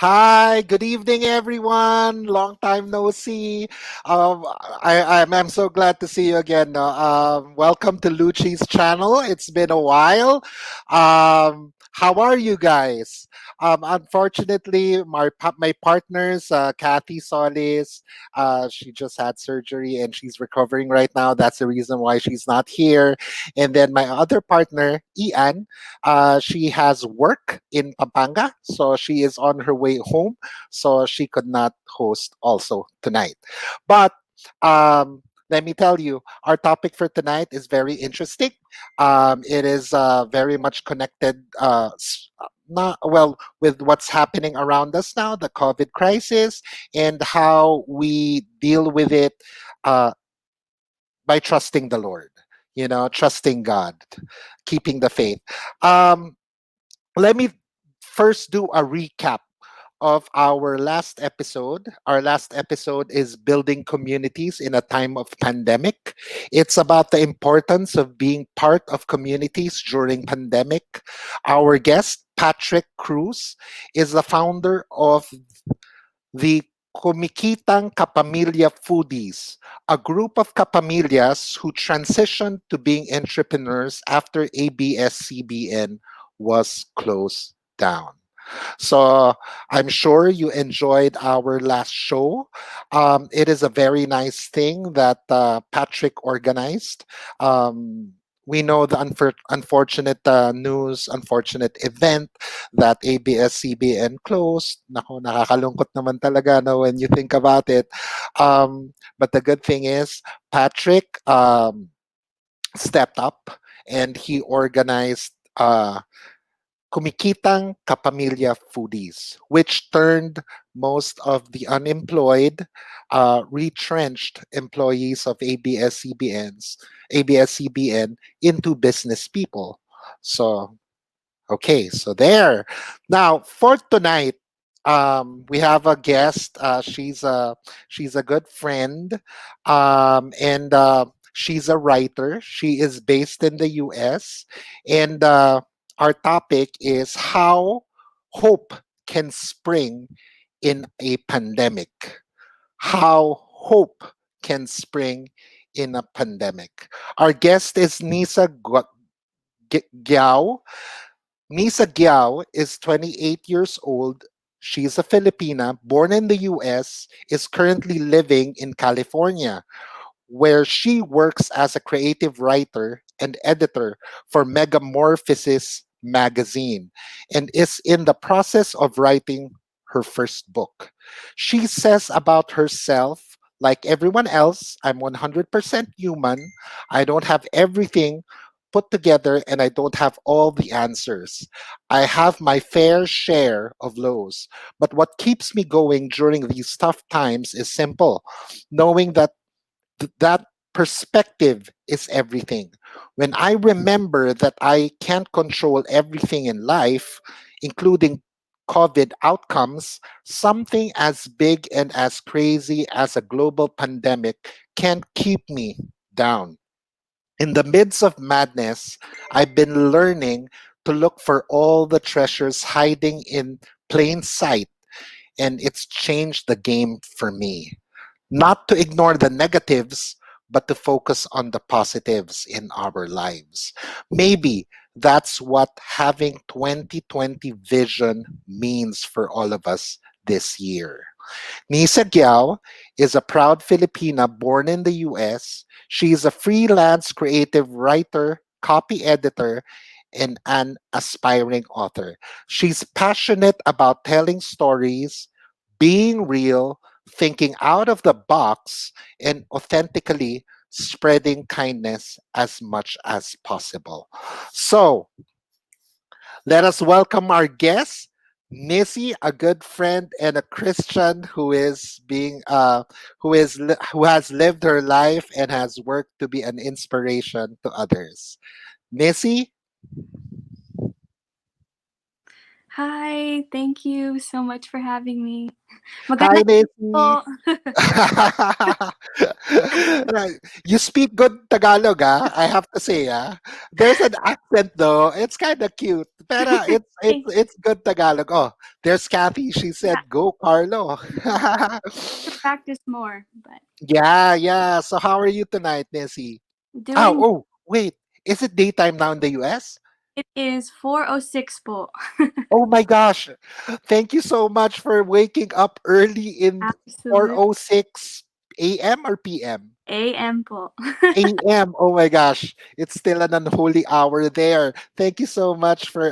Hi, good evening, everyone. Long time no see. I'm so glad to see you again. Welcome to Luchi's channel. It's been a while. How are you guys? Unfortunately, my partners, Kathy Solis, she just had surgery and she's recovering right now. That's the reason why she's not here. And then my other partner, Ian, she has work in Pampanga, so she is on her way home, so she could not host also tonight. But let me tell you, our topic for tonight is very interesting. It is very much connected. Not well with what's happening around us now, the COVID crisis, and how we deal with it uh, by trusting the Lord. You know, trusting God, keeping the faith. Um, Let me first do a recap of our last episode. Our last episode is building communities in a time of pandemic. It's about the importance of being part of communities during pandemic. Our guest, Patrick Cruz, is the founder of the Kumikitang Kapamilya Foodies, a group of kapamilyas who transitioned to being entrepreneurs after ABS-CBN was closed down. So I'm sure you enjoyed our last show. It is a very nice thing that Patrick organized. Um, we know the unfortunate news, unfortunate event that ABS-CBN closed. Nako, nakakalungkot naman talaga no, when you think about it. But the good thing is, Patrick stepped up and he organized Kumikitang Kapamilya Foodies, which turned most of the unemployed, retrenched employees of ABS-CBN into business people. So, okay, so there. Now, for tonight, we have a guest. She's a good friend, and she's a writer. She is based in the U.S. and our topic is how hope can spring in a pandemic. How hope can spring in a pandemic. Our guest is Guiao. Nisa Guiao is 28 years old. She's a Filipina, born in the US, is currently living in California, where she works as a creative writer and editor for Megamorphosis magazine and is in the process of writing her first book. She says about herself, like everyone else, I'm 100% human. I don't have everything put together and I don't have all the answers. I have my fair share of lows. But what keeps me going during these tough times is simple, knowing that that perspective is everything. When I remember that I can't control everything in life, including COVID outcomes, something as big and as crazy as a global pandemic can't keep me down. In the midst of madness, I've been learning to look for all the treasures hiding in plain sight, and it's changed the game for me. Not to ignore the negatives, but to focus on the positives in our lives. Maybe that's what having 2020 vision means for all of us this year. Nisa Guiao is a proud Filipina born in the US. She is a freelance creative writer, copy editor, and an aspiring author. She's passionate about telling stories, being real, thinking out of the box, and authentically spreading kindness as much as possible. So, let us welcome our guest, Nissi, a good friend and a Christian who has lived her life and has worked to be an inspiration to others. Nissi, Hi, thank you so much for having me. hi Magandang Nissi. po. Right. You speak good Tagalog, ah. I have to say, ah. There's an accent though. It's kind of cute. Pero Thank it's good Tagalog. Oh, there's Kathy. She yeah, said, "Go, Carlo." to practice more, but Yeah, yeah. So how are you tonight, Nancy? Oh, doing oh, wait. Is it daytime now in the US? it is 4:06 po. Oh my gosh. Thank you so much for waking up early in Absolute 4:06 a.m. or p.m. AM po. a.m. Oh my gosh. It's still an unholy hour there. Thank you so much for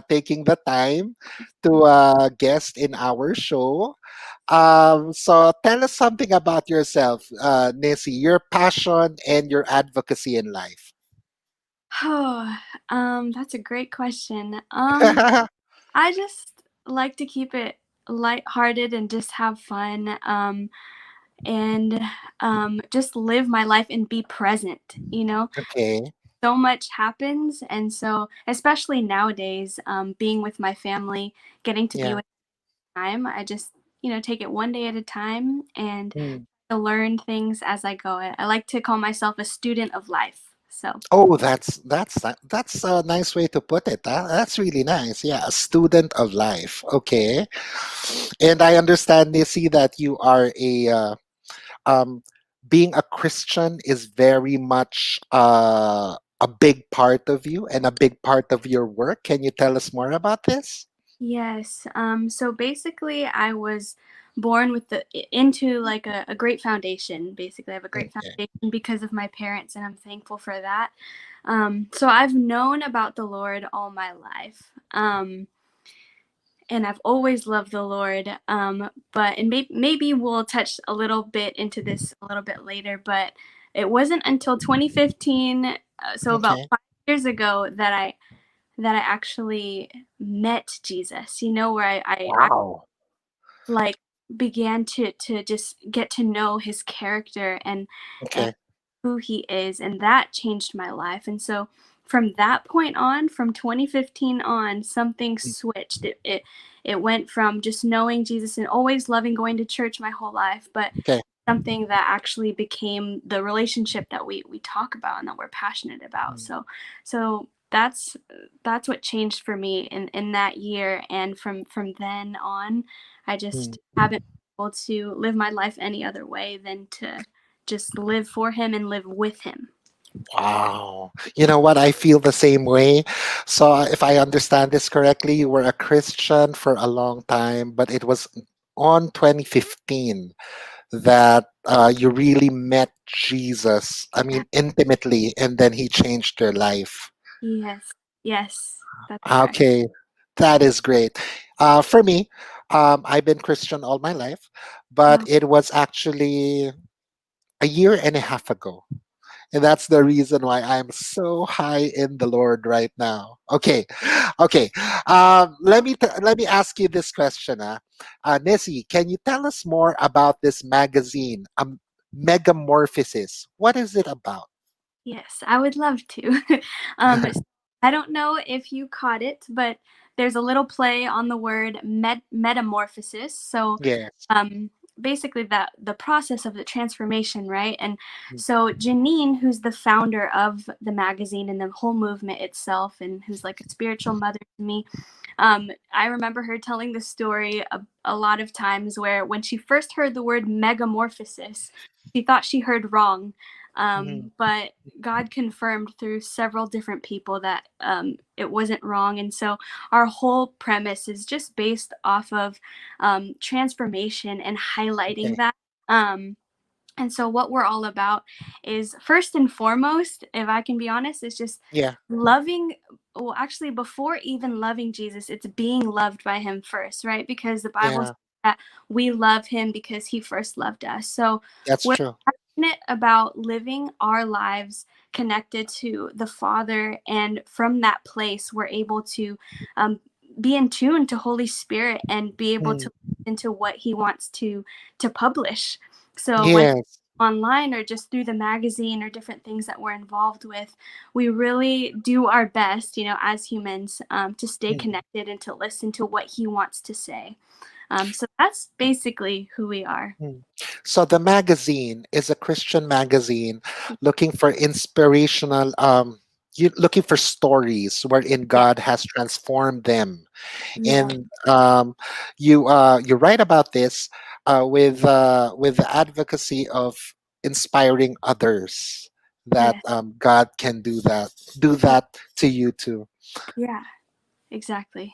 taking the time to guest in our show. So tell us something about yourself, Nancy, your passion and your advocacy in life. Oh, that's a great question. I just like to keep it lighthearted and just have fun. And just live my life and be present. Okay. So much happens, and so especially nowadays, being with my family, getting to be Yeah. with time, I just take it one day at a time and Mm. to learn things as I go. I like to call myself a student of life. So Oh, that's a nice way to put it. That's really nice. Yeah, a student of life. Okay. And I understand, Nisi, that you are um, being a Christian is very much a big part of you and a big part of your work. Can you tell us more about this? yes, so basically, I was born with the into like a great foundation. Basically, I have a great Okay. foundation because of my parents, and I'm thankful for that. So I've known about the Lord all my life. And I've always loved the Lord. But and maybe we'll touch a little bit into this a little bit later. But it wasn't until 2015, so about Okay. 5 years ago, that I actually met Jesus. Where I Wow. like began to just get to know His character and Okay. who He is, and that changed my life. And so from that point on, from 2015 on, something Mm. switched. It went from just knowing Jesus and always loving going to church my whole life, but Okay. something that actually became the relationship that we talk about and that we're passionate about. Mm. So that's what changed for me in that year, and from then on, I Mm. just haven't been able to live my life any other way than to just live for Him and live with Him. Wow. You know what? I feel the same way. So, if I understand this correctly, you were a Christian for a long time, but it was on 2015 that you really met Jesus. I mean, intimately, and then he changed your life. Yes, yes, that's correct. Okay, that is great. For me, I've been Christian all my life, but Oh, it was actually a year and a half ago. And that's the reason why I'm so high in the Lord right now. Okay, okay. Let me ask you this question, Nessie. Can you tell us more about this magazine, Megamorphosis? What is it about? yes, I would love to. So I don't know if you caught it, but there's a little play on the word metamorphosis. So, Yes. um, basically, that the process of the transformation, right? And Mm. so Janine, who's the founder of the magazine and the whole movement itself, and who's like a spiritual mother to me, I remember her telling the story a lot of times where when she first heard the word megamorphosis, she thought she heard wrong. Mhm. But God confirmed through several different people that it wasn't wrong. And so our whole premise is just based off of transformation and highlighting Okay. that. And so, what we're all about is first and foremost, if I can be honest, is just Yeah. loving. Well, actually, before even loving Jesus, it's being loved by Him first, right? Because the Bible Yeah. that we love him because he first loved us. So That's we're true. passionate about living our lives connected to the Father, and from that place, we're able to um, be in tune to Holy Spirit and be able Mm. to into what He wants to publish. So when Yes. online or just through the magazine or different things that we're involved with, we really do our best, as humans, to stay Mm. connected and to listen to what He wants to say. So that's basically who we are. Mm. So the magazine is a Christian magazine looking for inspirational, looking for stories wherein Yeah. God has transformed them. Yeah. And you write about this with the advocacy of inspiring others that Yes. God can do that to you too. Yeah. Exactly.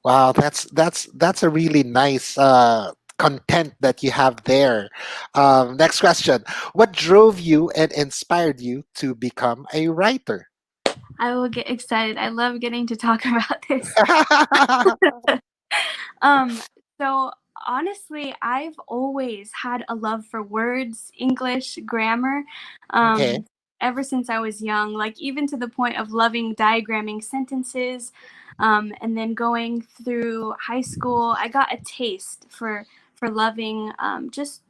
Wow, that's a really nice content that you have there. Next question: what drove you and inspired you to become a writer? I will get excited. I love getting to talk about this. Um, so honestly, I've always had a love for words, English, grammar, Okay, um, ever since I was young, like even to the point of loving diagramming sentences. And then going through high school, I got a taste for loving just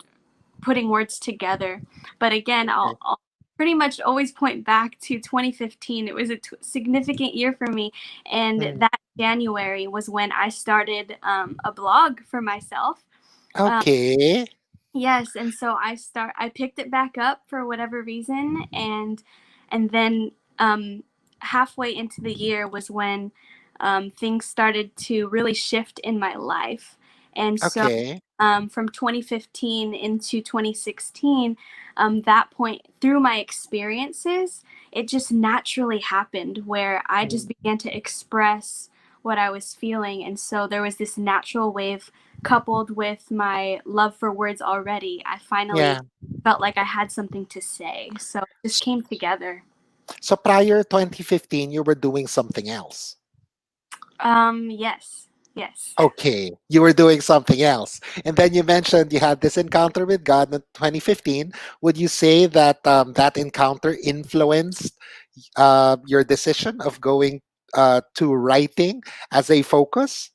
putting words together. But again, okay. I'll pretty much always point back to 2015. It was a significant year for me, and Mm. that January was when I started a blog for myself. Um, Okay. Yes, and so I picked it back up for whatever reason, and then halfway into the year was when things started to really shift in my life. And so Okay. from 2015 into 2016, that point through my experiences, it just naturally happened where I just Mm. began to express what I was feeling, and so there was this natural wave coupled with my love for words already. I finally Yeah. felt like I had something to say. So it just came together. So prior 2015, you were doing something else. Yes. Yes. Okay, you were doing something else. And then you mentioned you had this encounter with God in 2015. Would you say that that encounter influenced your decision of going to writing as a focus?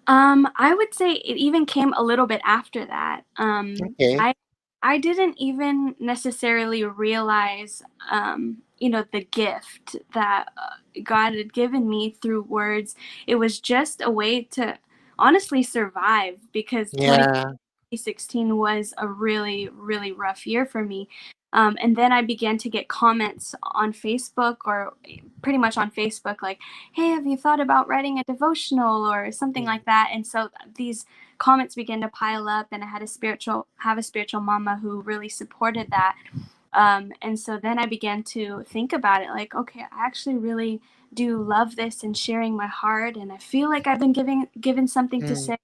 I would say it even came a little bit after that. Okay. I didn't even necessarily realize, the gift that God had given me through words. It was just a way to honestly survive because Yeah. 2016 was a really, really rough year for me. And then I began to get comments on Facebook, or pretty much on Facebook, like, hey, have you thought about writing a devotional or something Mm. like that? And so these comments began to pile up, and I had have a spiritual mama who really supported that. And so then I began to think about it like, okay, I actually really do love this and sharing my heart, and I feel like I've been given something to Mm. say.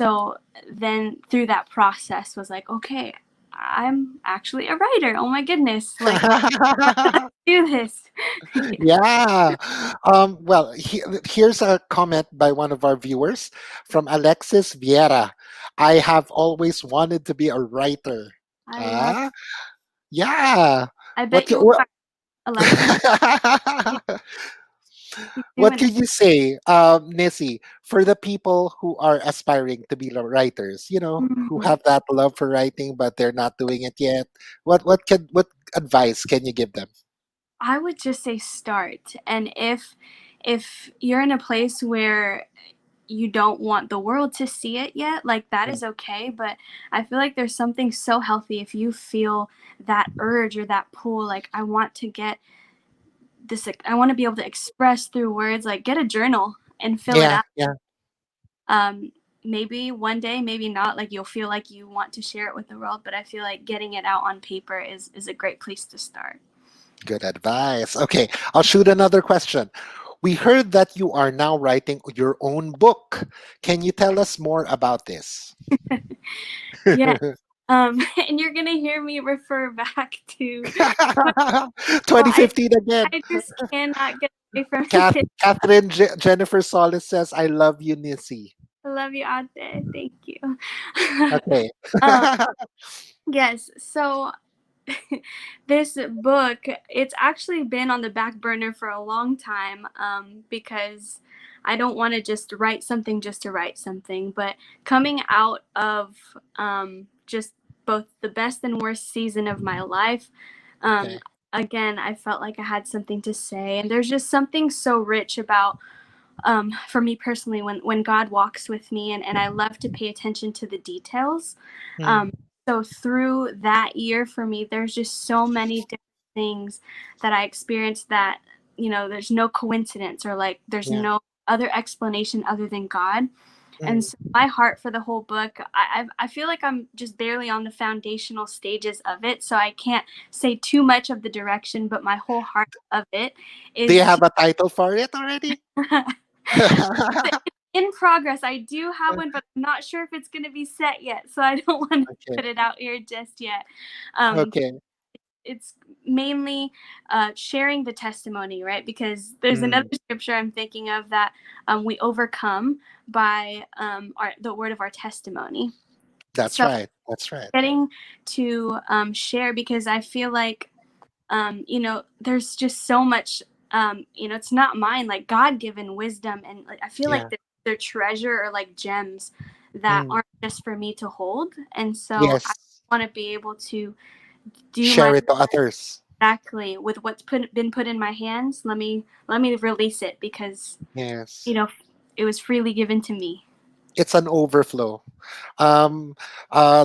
So then through that process was like, okay, I'm actually a writer. Oh my goodness. Like, do this. Yeah. Yeah. Here's a comment by one of our viewers from Alexis Vieira. I have always wanted to be a writer. I love Ah, yeah. I bet What you can, will what, find Alexis. Keep what doing it. can you say, Nissi, for the people who are aspiring to be writers? You know, who Mm, have that love for writing but they're not doing it yet. What advice can you give them? I would just say start. And if you're in a place where you don't want the world to see it yet, like that Mm. is okay. But I feel like there's something so healthy if you feel that urge or that pull, like I want to get this, I want to be able to express through words, like get a journal and fill it Yeah, out. yeah. Um, Maybe one day, maybe not, like you'll feel like you want to share it with the world, but I feel like getting it out on paper is a great place to start. Good advice. Okay, I'll shoot another question. We heard that you are now writing your own book. Can you tell us more about this? Yeah. And you're gonna hear me refer back to, well, 2015 again. I just cannot get away from it. Catherine Jennifer Solis says, I love you, Nissi. I love you, Ate. Thank you. Okay. um, yes. So this book, it's actually been on the back burner for a long time, because I don't want to just to write something, but coming out of just both the best and worst season of my life, um, Okay. again, I felt like I had something to say, and there's just something so rich about, for me personally, when God walks with me, and I love to pay attention to the details. Mm, Um, so through that year for me, there's just so many different things that I experienced that, there's no coincidence, or like there's yeah. no other explanation other than God. And Mm, so my heart for the whole book, I feel like I'm just barely on the foundational stages of it, so I can't say too much of the direction, but my whole heart of it do you is to have a title for it already? in progress. I do have one, but I'm not sure if it's going to be set yet, so I don't want to Okay. put it out here just yet. Um, Okay. it's mainly sharing the testimony, right? Because there's another Mm, scripture I'm thinking of that, we overcome by the word of our testimony. that's So right. That's right. getting to share, because I feel like, there's just so much, it's not mine, like God given wisdom. And like, I feel like Yeah. they're treasure, or like gems that Mm, aren't just for me to hold. And so I yes. want to be able to do my Share it to others. exactly with what's been put in my hands. Let me release it, because, you Yes. know, it was freely given to me. It's an overflow. Um,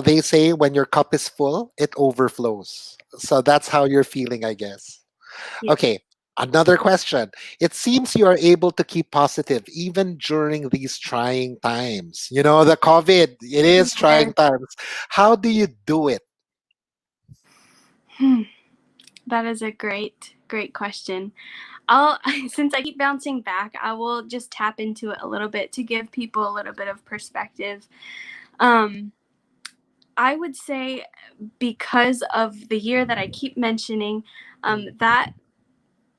they say when your cup is full, it overflows. So that's how you're feeling, I guess. Yeah. Okay, another question. It seems you are able to keep positive even during these trying times. You know, the COVID, it is Yes. trying times. How do you do it? Hmm. That is a great question. I'll since I keep bouncing back, I will just tap into it a little bit to give people a little bit of perspective. Um, I would say, because of the year that I keep mentioning, Mm, that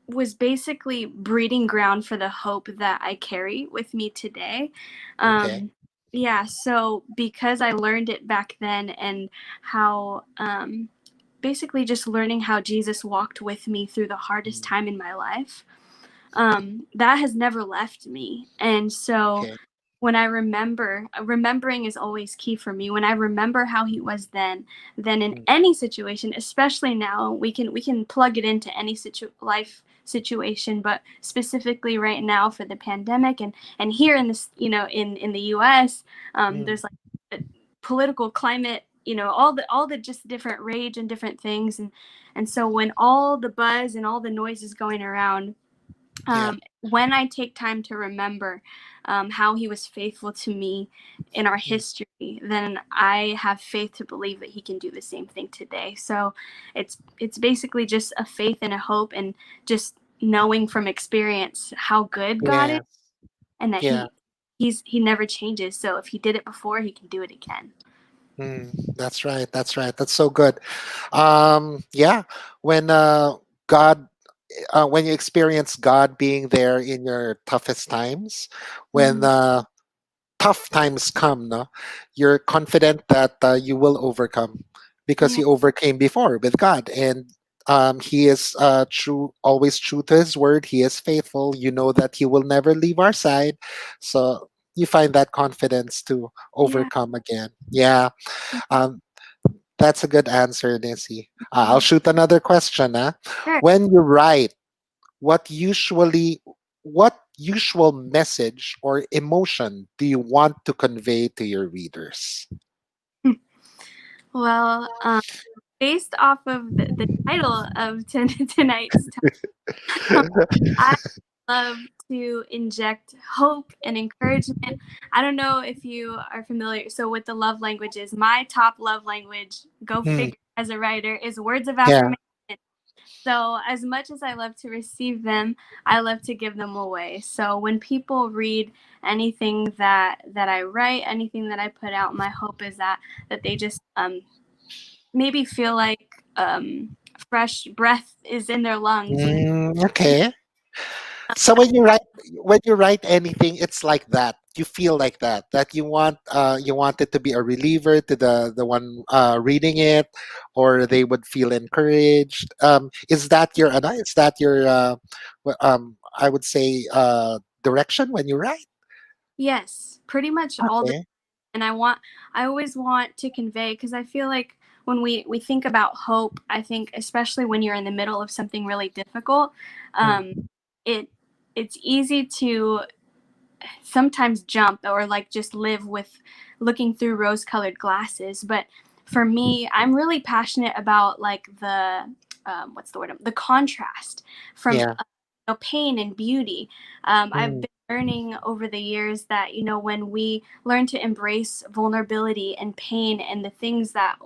was basically breeding ground for the hope that I carry with me today. okay. Um, yeah, so because I learned it back then, and how, basically just learning how Jesus walked with me through the hardest Mm, time in my life, that has never left me. And so okay. when I remember, remembering is always key for me. When I remember how he was then in Mm, any situation, especially now, we can plug it into any life situation, but specifically right now for the pandemic, and here in this, in the U.S., mm, there's like a political climate, all the just different rage and different things, and so when all the buzz and all the noise is going around, yeah. when I take time to remember, how he was faithful to me in our Mm, history, then I have faith to believe that he can do the same thing today. So it's basically just a faith and a hope, and just knowing from experience how good God is, yeah. and that Yeah. he never changes. So if he did it before, he can do it again. Mm, that's right. That's right. That's so good. Yeah. When God when you experience God being there in your toughest times, when Mm-hmm. tough times come, no, you're confident that you will overcome because Yeah, you overcame before with God, and He is true, always true to His word. He is faithful. You know that He will never leave our side, so you find that confidence to yeah. overcome again. Yeah, um, that's a good answer, Nissi. I'll Mhm. shoot another question. Sure. When you write, what usually what usual message or emotion do you want to convey to your readers? Well, based off of the title of tonight's I love to inject hope and encouragement. I don't know if you are familiar. So, with the love languages, my top love language, go Hmm, figure, as a writer, is words of yeah. affirmation. So, as much as I love to receive them, I love to give them away. So, when people read anything that I write, anything that I put out, my hope is that they just, maybe feel like, fresh breath is in their lungs, and Mm, okay. So when you write anything, it's like that. you feel like that you want it to be a reliever to the one reading it, or they would feel encouraged. Is that your is that your I would say direction when you write? Yes, pretty much all the Okay. and I always want to convey, because I feel like when we think about hope, I think especially when you're in the middle of something really difficult, um, Mm. it it's easy to sometimes jump or like just live with looking through rose colored glasses. But for me, I'm really passionate about like the what's the word, the contrast from Yeah. pain and beauty. I've Mm. been learning over the years that, when we learn to embrace vulnerability and pain and the things that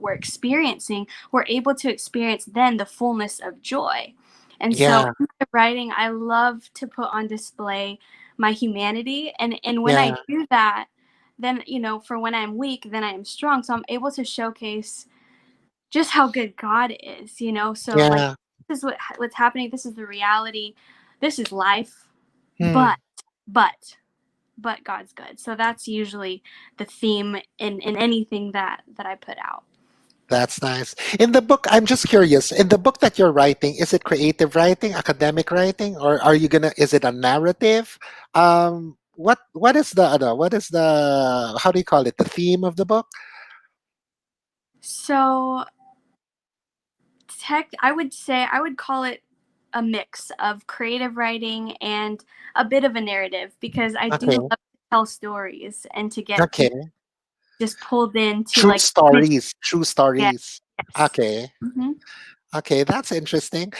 we're experiencing, we're able to experience then the fullness of joy. And so Yeah. in my writing, I love to put on display my humanity. And when I Yeah. do that, then, for when I'm weak, then I am strong. So I'm able to showcase just how good God is, So like, Yeah. this is what's happening. This is the reality. This is life. Mm. But but but God's good. So that's usually the theme in anything that I put out. That's nice. In the book, I'm just curious. In the book that you're writing, is it creative writing, academic writing, or are you gonna? Is it a narrative? What is the what is the how do you call it? The theme of the book? So I would say I would call it a mix of creative writing and a bit of a narrative, because I do love Okay. to tell stories and to get Okay. people just pulled into True like stories. True yeah, stories. yes. Okay. Hmm. Okay, that's interesting.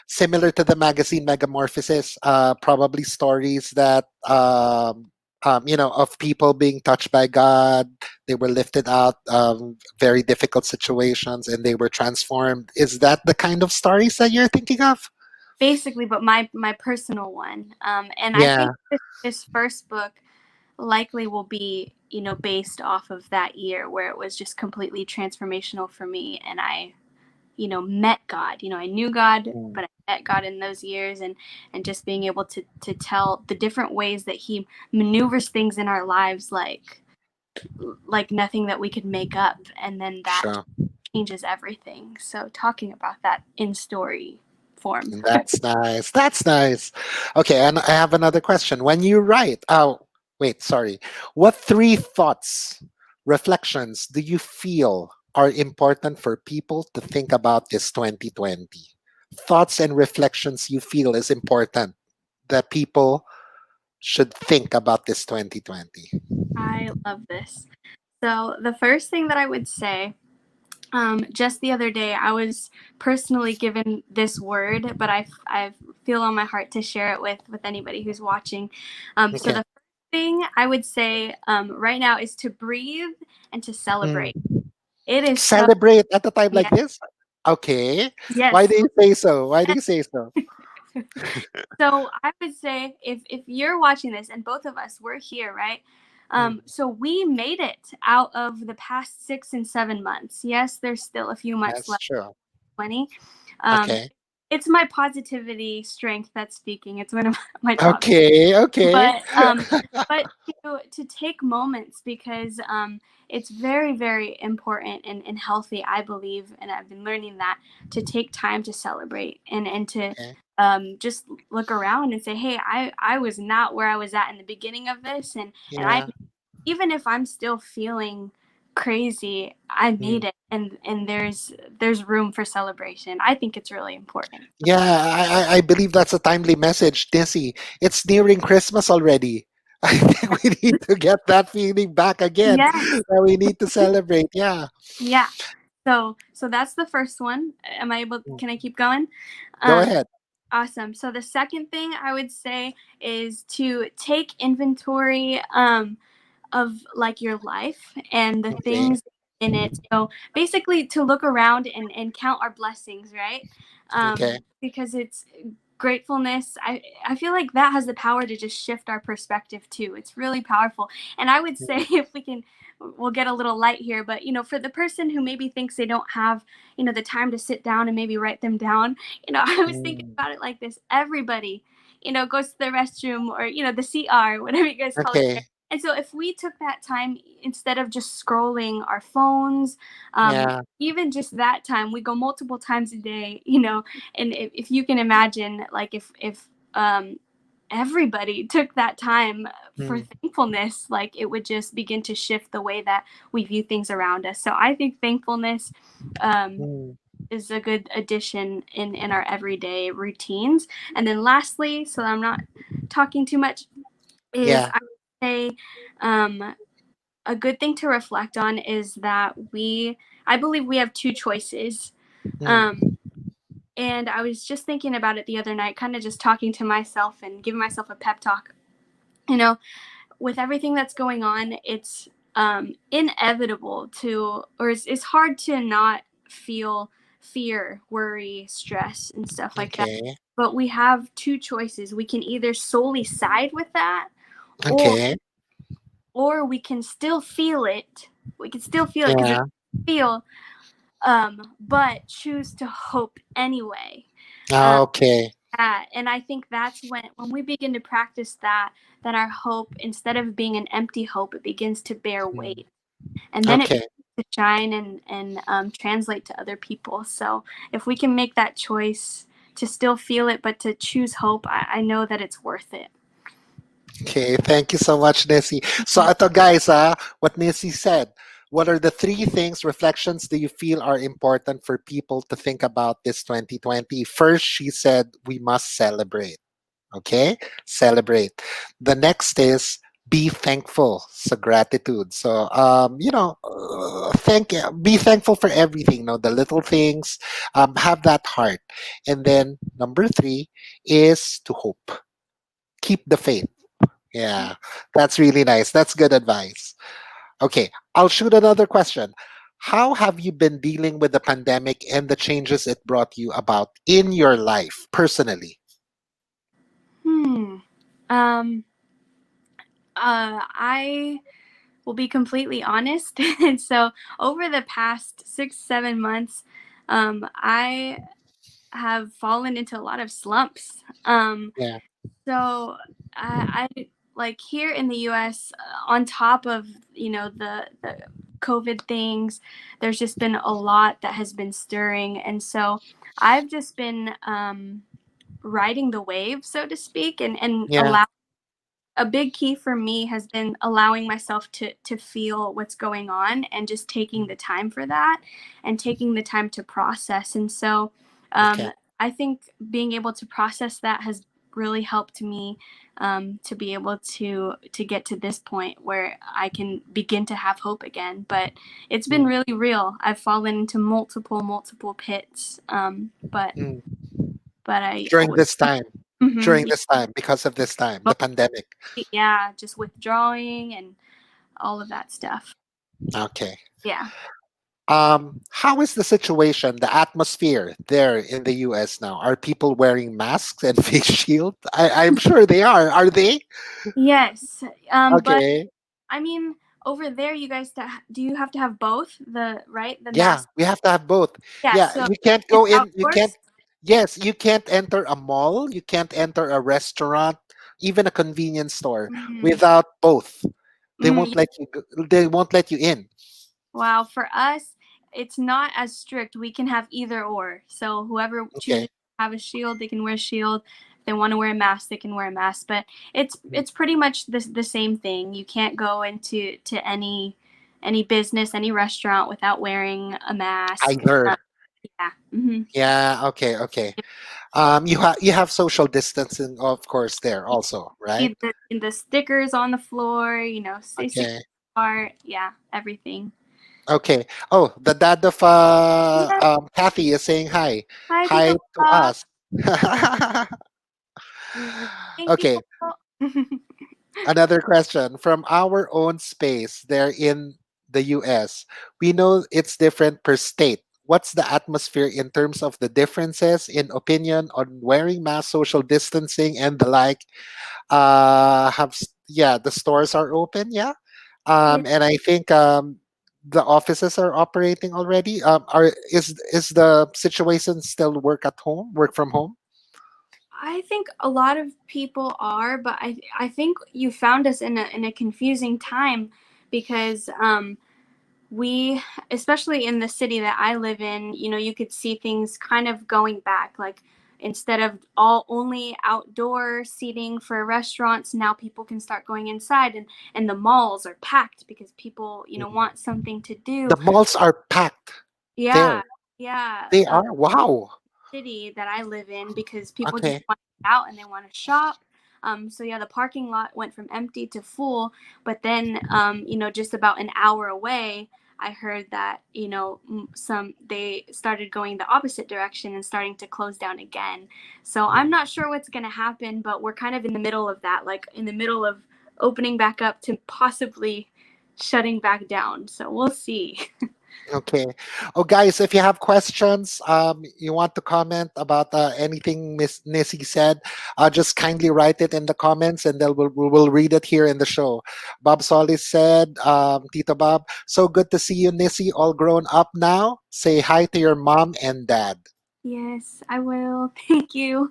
Similar to the magazine Megamorphosis, probably stories that of people being touched by God. They were lifted out of very difficult situations and they were transformed. Is that the kind of stories that you're thinking of? Basically, but my personal one. And I think Yeah. this first book likely will be, based off of that year where it was just completely transformational for me, and I, met God. I knew God, Mm. but I met God in those years, and just being able to tell the different ways that He maneuvers things in our lives, like nothing that we could make up, and then that Sure. changes everything. So talking about that in story form. That's nice. That's nice. Okay, and I have another question. When you write, oh, wait, sorry. What three thoughts, reflections do you feel are important for people to think about this 2020? Thoughts and reflections you feel is important that people should think about this 2020. I love this. So the first thing that I would say, just the other day, I was personally given this word, but I feel on my heart to share it with anybody who's watching. So Okay. the first thing I would say right now is to breathe and to Mm. celebrate. It is so, Celebrate at a time like yeah, this? Okay. Why yes. do you say so? Why do you say so? So I would say if you're watching this, and both of us, we're here, right? Mm. So we made it out of the past 6 and 7 months. Yes, there's still a few months That's left. true. 20. Um, Okay. it's my positivity strength that's speaking. It's one of my top. Okay, okay. But to take moments, because it's very, very important and healthy, I believe, and I've been learning that, to take time to celebrate and to Okay. just look around and say, hey, I was not where I was at in the beginning of this, and I, Yeah. even if I'm still feeling crazy, I Mm. made it, and there's room for celebration. I think it's really important. Yeah, I believe that's a timely message, Nissi. It's nearing Christmas already. I think we need to get that feeling back again. Yes. That we need to celebrate. Yeah. Yeah. So that's the first one. Am I able? Mm. Can I keep going? Go Um, ahead. awesome. So the second thing I would say is to take inventory of like your life and the Okay. things in it. So basically to look around and count our blessings, right? Okay. Because it's gratefulness. I feel like that has the power to just shift our perspective too. It's really powerful. And I would say, Mm. if we can, we'll get a little light here, but for the person who maybe thinks they don't have, the time to sit down and maybe write them down, I was thinking Mm. about it like this. Everybody, goes to the restroom, or the CR, whatever you guys call it there. Okay. And so if we took that time, instead of just scrolling our phones, Yeah. even just that time, we go multiple times a day, and if you can imagine, like, if everybody took that time for Mm, thankfulness, like, it would just begin to shift the way that we view things around us. So I think thankfulness um, mm, is a good addition in our everyday routines. And then lastly, so I'm not talking too much, is yeah. I would say a good thing to reflect on is that I believe we have two choices. Um, Mm, and I was just thinking about it the other night, kind of just talking to myself and giving myself a pep talk. You know, with everything that's going on, it's inevitable or it's hard to not feel fear, worry, stress, and stuff like that. okay. But we have two choices. We can either solely side with that, or Okay. we can still feel it. We can still feel it because it's Yeah. feel, but choose to hope anyway. Um, Okay. Yeah, and I think that's when we begin to practice that, then our hope, instead of being an empty hope, it begins to bear Mm, weight, and then it okay. begins to shine and translate to other people. So if we can make that choice to still feel it, but to choose hope, I know that it's worth it. Okay. Thank you so much, Nissi. So, ito guys, what Nissi said. What are the three things, reflections do you feel are important for people to think about this 2020? First, she said we must celebrate. Okay, celebrate. The next is be thankful. So gratitude. So be thankful for everything. The little things. Have that heart. And then number three is to hope. Keep the faith. Yeah, that's really nice. That's good advice. Okay, I'll shoot another question. How have you been dealing with the pandemic and the changes it brought you about in your life personally? Hmm. Um. I will be completely honest. And so over the past 6, 7 months, I have fallen into a lot of slumps. Yeah. So I like here in the U.S. On top of the COVID things, there's just been a lot that has been stirring, and so I've just been riding the wave, so to speak, and Yeah. allow a big key for me has been allowing myself to feel what's going on, and just taking the time for that, and taking the time to process. And so Okay. I think being able to process that has really helped me to be able to get to this point where I can begin to have hope again. But it's been Mm, really real. I've fallen into multiple pits, mm. but I During always this time, during Mhm. this time, because of this time, the pandemic. Yeah, just withdrawing and all of that stuff. Okay. Yeah. How is the situation, the atmosphere there in the US now? Are people wearing masks and face shield? I'm sure they are. Are they? Yes. But Okay. I mean, over there, you guys, do you have to have both the Yeah, mask? we have to have both. Yeah. Yeah, So you can't it's go in. You can't. outdoors. Yes, you can't enter a mall. You can't enter a restaurant, even a convenience store, Mm, without both. They mm, won't let you. They won't let you in. wow. For us, it's not as strict. We can have either or. So whoever chooses Okay. to have a shield, they can wear a shield. If they want to wear a mask, they can wear a mask. But it's Mm. it's pretty much the same thing. You can't go into to any business, any restaurant without wearing a mask. Either. Yeah. Hmm. Yeah. Okay. Okay. You have social distancing, of course, there also, right? See the stickers on the floor. Stay 6 feet Okay. apart. Yeah, everything. Okay. Oh, the dad of Yeah. Kathy is saying hi. Hi, Hi Tito to Paul. us. Thank you, Okay. Paul. Another question from our own space there in the US. We know it's different per state. What's the atmosphere in terms of the differences in opinion on wearing mask, social distancing, and the like? Yeah, the stores are open. Yeah, Yeah. and I think the offices are operating already. Are is the situation still work at home, work from home? I think a lot of people are, but I think you found us in a confusing time because we, especially in the city that I live in, you know, you could see things kind of going back. Like instead of all only outdoor seating for restaurants, now people can start going inside, and the malls are packed because people, you know, Mhm. want something to do. The malls are packed Yeah, there. yeah. They are. Wow. City that I live in because people just Okay. want to get out and they want to shop. So yeah, the parking lot went from empty to full. But then, you know, just about an hour away, I heard that you know some they started going the opposite direction and starting to close down again. So I'm Mm. not sure what's going to happen, but we're kind of in the middle of that, like in the middle of opening back up to possibly shutting back down. So we'll see. Okay. Oh, guys, if you have questions, you want to comment about anything Miss Nissy said, just kindly write it in the comments, and then we will read it here in the show. Bob Solis said, Tito Bob, so good to see you, Nissy, all grown up now. Say hi to your mom and dad. Yes, I will. Thank you.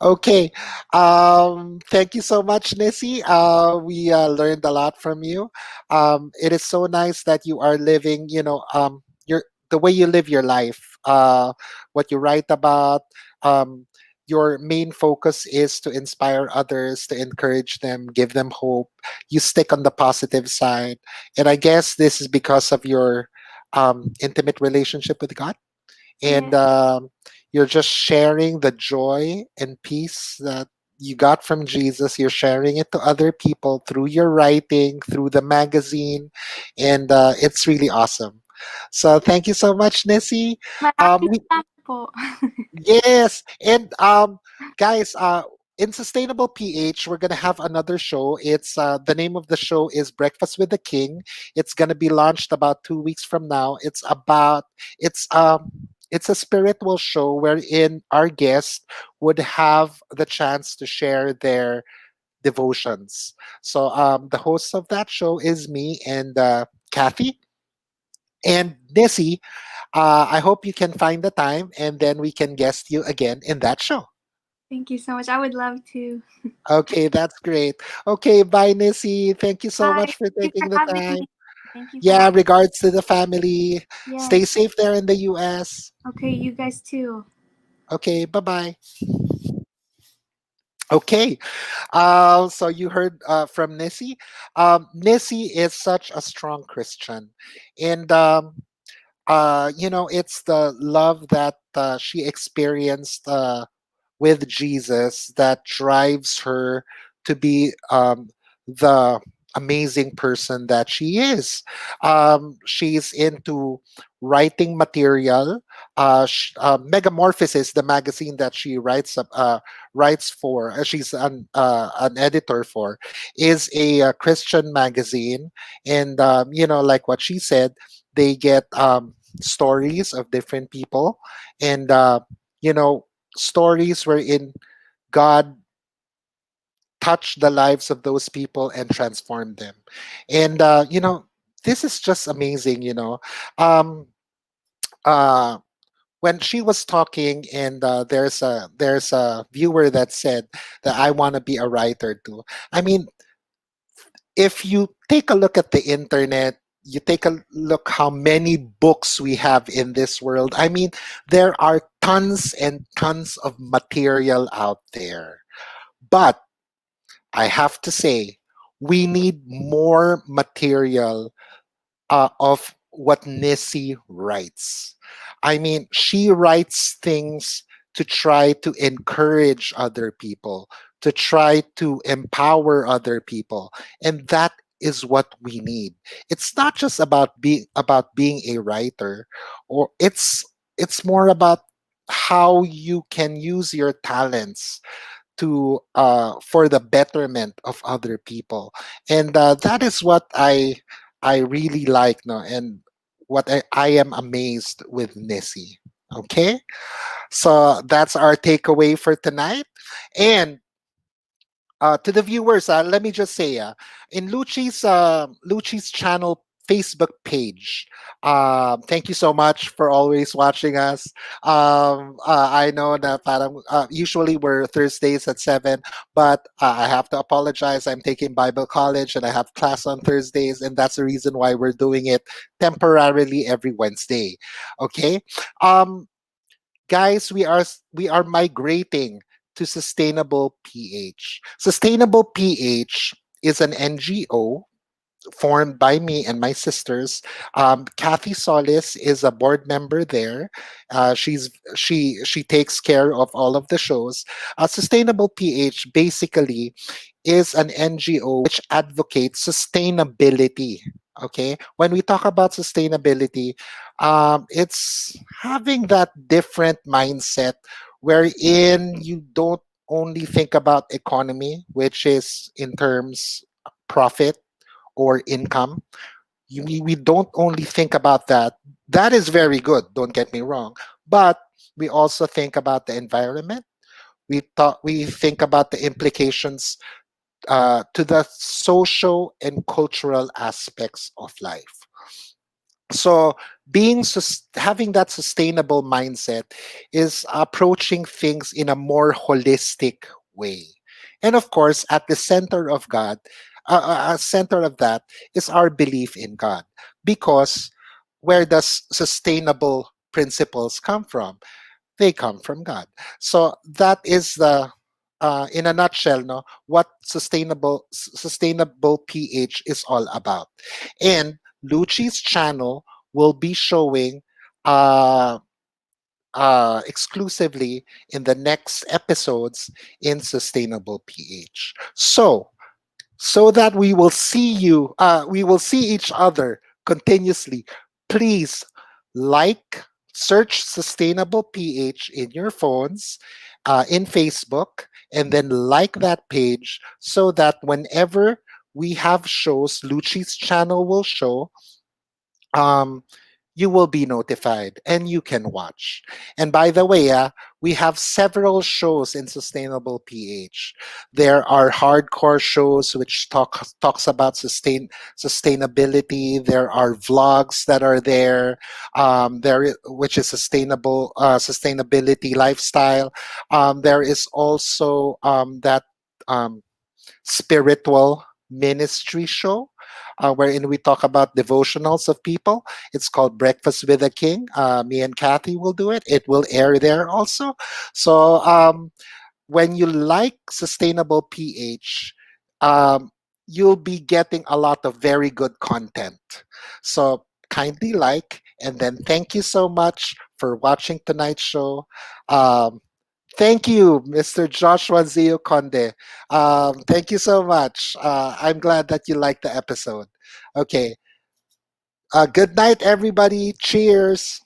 Okay. Thank you so much, Nissy. We learned a lot from you. It is so nice that you are living, your the way you live your life, what you write about. Um, your main focus is to inspire others, to encourage them, give them hope. You stick on the positive side. And I guess this is because of your intimate relationship with God, Yeah. and you're just sharing the joy and peace that you got from Jesus. You're sharing it to other people through your writing, through the magazine, and it's really awesome. So thank you so much, Nissy. Maraming We salamat po. Yes, and guys, in Sustainable PH, we're gonna have another show. It's the name of the show is Breakfast with the King. It's gonna be launched about 2 weeks from now. It's a spiritual show wherein our guests would have the chance to share their devotions. So the host of that show is me and Kathy and Nissy. I hope you can find the time, and then we can guest you again in that show. Thank you so much. I would love to. Okay, that's great. Okay, bye, Nissy. Thank you so Bye. much for Thank you taking for the having me. time. Thank you so Yeah, much. regards to the family. Stay Yes. safe there in the US. Okay, you guys too. Okay, bye bye. Okay, so you heard from Nissy. Nissy is such a strong Christian, and it's the love that she experienced with Jesus that drives her to be the amazing person that she is. She's into writing material. Megamorphosis, the magazine that she writes for, she's an editor for, is a, Christian magazine, and like what she said, they get stories of different people, and you know stories wherein God touched the lives of those people and transformed them. And this is just amazing. Um, uh, when she was talking, and there's a viewer that said that I want to be a writer too. I mean, if you take a look at the internet, you take a look how many books we have in this world. I mean, there are tons and tons of material out there. But I have to say, we need more material of what Nissi writes. I mean, she writes things to try to encourage other people, to try to empower other people, and that is what we need. It's not just about being a writer, or it's more about how you can use your talents to for the betterment of other people, and that is what I really like, no, and what I am amazed with Nissi. Okay, so that's our takeaway for tonight. And to the viewers, let me just say, in Lucci's channel Facebook page. Thank you so much for always watching us. I know that parang, usually we're Thursdays at 7, but I have to apologize. I'm taking Bible college and I have class on Thursdays, and that's the reason why we're doing it temporarily every Wednesday. Okay. Um, Guys, we are migrating to sustainable ph. Sustainable ph is an ngo formed by me and my sisters. Kathy Solis is a board member there. She takes care of all of the shows. Sustainable ph basically is an NGO which advocates sustainability. Okay, when we talk about sustainability, it's having that different mindset wherein you don't only think about economy, which is in terms profit or income. We don't only think about that. That is very good, don't get me wrong. But we also think about the environment. We think about the implications to the social and cultural aspects of life. So having that sustainable mindset is approaching things in a more holistic way. And of course, at the center of center of that is our belief in God. Because where does sustainable principles come from? They come from God. So that is the in a nutshell, no, what sustainable pH is all about. And Luci's channel will be showing uh, exclusively in the next episodes in sustainable pH. So that we will see each other continuously. Please like, search sustainable ph in your phones, in Facebook, and then like that page so that whenever we have shows, Luci's channel will show, um, you will be notified and you can watch. And by the way, we have several shows in Sustainable PH. There are hardcore shows which talks about sustainability. There are vlogs that are there. Which is sustainability lifestyle. There is also that. Um, Spiritual ministry show, wherein we talk about devotionals of people. It's called Breakfast with the King. Me and Kathy will do it. It will air there also. So when you like Sustainable PH, um, you'll be getting a lot of very good content. So kindly like, and then thank you so much for watching tonight's show. Um, Thank you, Mr. Joshua Zio Conde. Thank you so much. I'm glad that you liked the episode. Okay. Good night, everybody. Cheers.